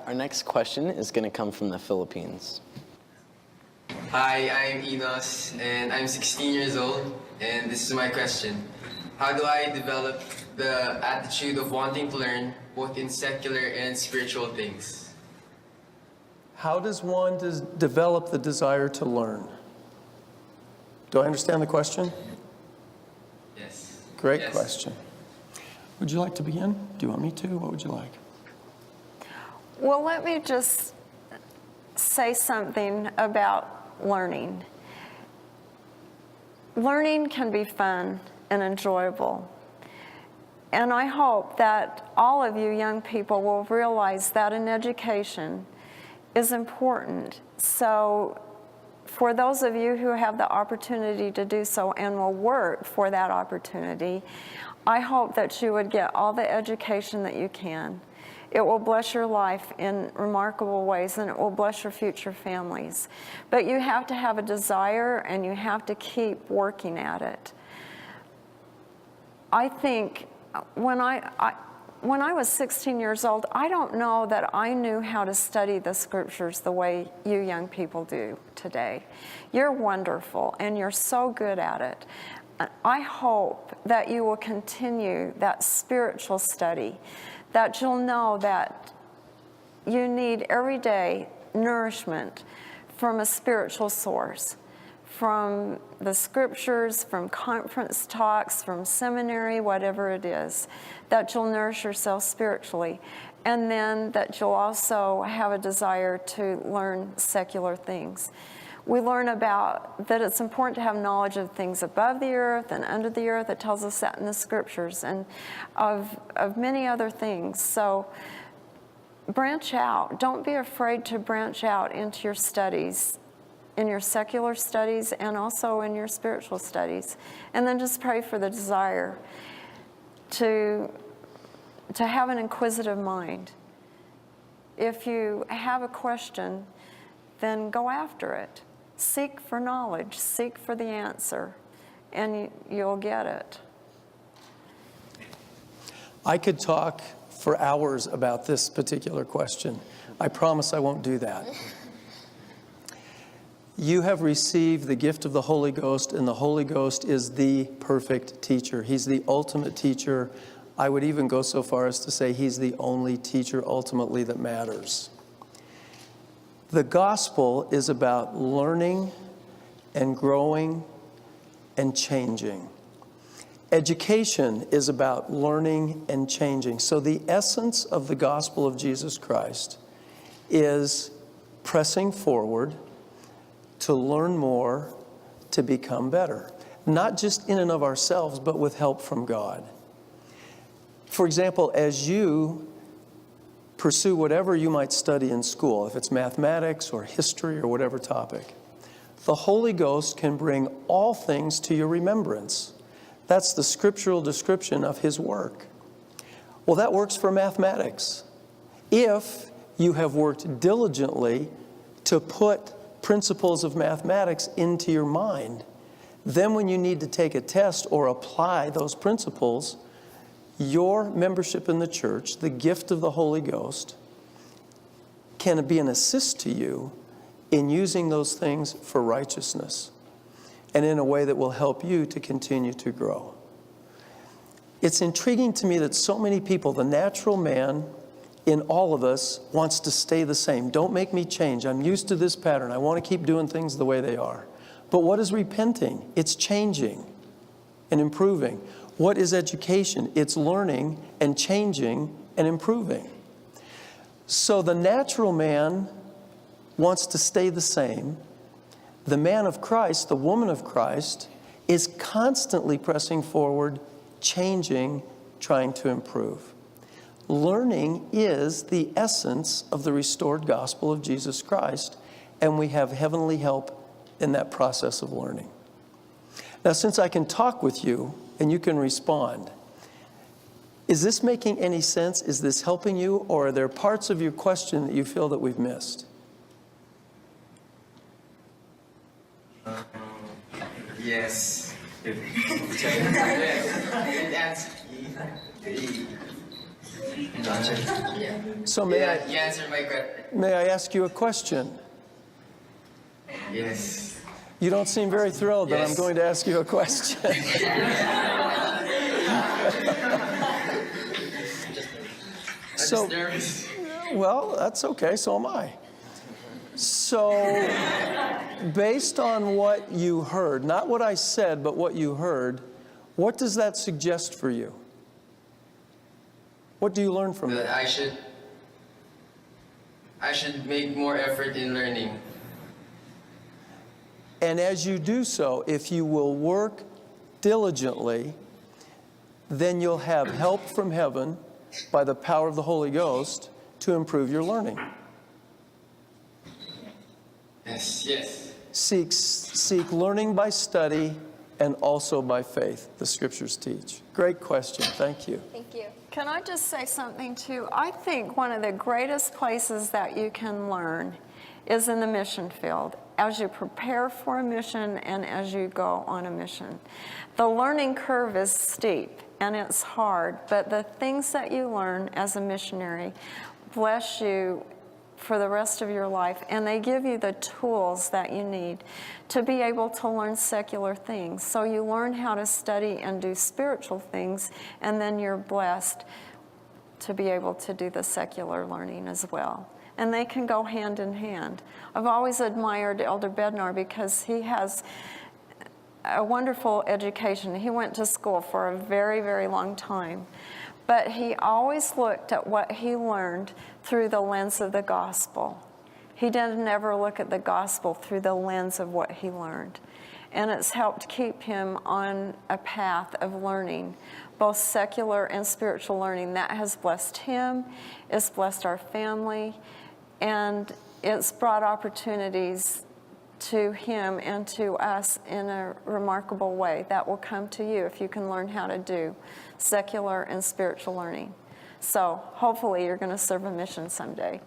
Our next question is going to come from the Philippines. Hi, I'm Enos, and I'm 16 years old, and this is my question. How do I develop the attitude of wanting to learn, both in secular and spiritual things? How does one develop the desire to learn? Do I understand the question? Yes. Great Yes. question. Would you like to begin? Do you want me to? What would you like? Well, let me just say something about learning. Learning can be fun and enjoyable. And I hope that all of you young people will realize that an education is important. So for those of you who have the opportunity to do so and will work for that opportunity, I hope that you would get all the education that you can. It will bless your life in remarkable ways, and it will bless your future families. But you have to have a desire, and you have to keep working at it. I think when I was 16 years old, I don't know that I knew how to study the scriptures the way you young people do today. You're wonderful, and you're so good at it. I hope that you will continue that spiritual study, that you'll know that you need every day nourishment from a spiritual source, from the scriptures, from conference talks, from seminary, whatever it is, that you'll nourish yourself spiritually, and then that you'll also have a desire to learn secular things. We learn about that it's important to have knowledge of things above the earth and under the earth. It tells us that in the scriptures, and of many other things. So branch out. Don't be afraid to branch out into your studies, in your secular studies and also in your spiritual studies. And then just pray for the desire to have an inquisitive mind. If you have a question, then go after it. Seek for knowledge, seek for the answer, and you'll get it. I could talk for hours about this particular question. I promise I won't do that. You have received the gift of the Holy Ghost, and the Holy Ghost is the perfect teacher. He's the ultimate teacher. I would even go so far as to say he's the only teacher ultimately that matters. The gospel is about learning and growing and changing. Education is about learning and changing. So the essence of the gospel of Jesus Christ is pressing forward to learn more, to become better. Not just in and of ourselves, but with help from God. For example, as you pursue whatever you might study in school, if it's mathematics or history or whatever topic, the Holy Ghost can bring all things to your remembrance. That's the scriptural description of His work. Well, that works for mathematics. If you have worked diligently to put principles of mathematics into your mind, then when you need to take a test or apply those principles, your membership in the church, the gift of the Holy Ghost, can be an assist to you in using those things for righteousness and in a way that will help you to continue to grow. It's intriguing to me that so many people, the natural man in all of us, wants to stay the same. Don't make me change. I'm used to this pattern. I want to keep doing things the way they are. But what is repenting? It's changing and improving. What is education? It's learning and changing and improving. So the natural man wants to stay the same. The man of Christ, the woman of Christ, is constantly pressing forward, changing, trying to improve. Learning is the essence of the restored gospel of Jesus Christ, and we have heavenly help in that process of learning. Now, since I can talk with you and you can respond, is this making any sense? Is this helping you, or are there parts of your question that you feel that we've missed? Yes. So Yeah, you answered my question. may I ask you a question? Yes. You don't seem very thrilled that I'm Yes. going to ask you a question. I'm So- just nervous. Well, that's okay, so am I. So, based on what you heard, not what I said, but what you heard, what does that suggest for you? What do you learn from That that? I should make more effort in learning. And as you do so, if you will work diligently, then you'll have help from heaven by the power of the Holy Ghost to improve your learning. Yes, yes. Seek learning by study and also by faith, the scriptures teach. Great question. Thank you. Thank you. Can I just say something too? I think one of the greatest places that you can learn is in the mission field, as you prepare for a mission and as you go on a mission. The learning curve is steep and it's hard, but the things that you learn as a missionary bless you for the rest of your life, and they give you the tools that you need to be able to learn secular things. So you learn how to study and do spiritual things, and then you're blessed to be able to do the secular learning as well. And they can go hand in hand. I've always admired Elder Bednar because he has a wonderful education. He went to school for a very, very long time. But he always looked at what he learned through the lens of the gospel. He didn't ever look at the gospel through the lens of what he learned. And it's helped keep him on a path of learning, both secular and spiritual learning. That has blessed him, it's blessed our family, and it's brought opportunities to him and to us in a remarkable way. That will come to you if you can learn how to do secular and spiritual learning. So hopefully you're going to serve a mission someday.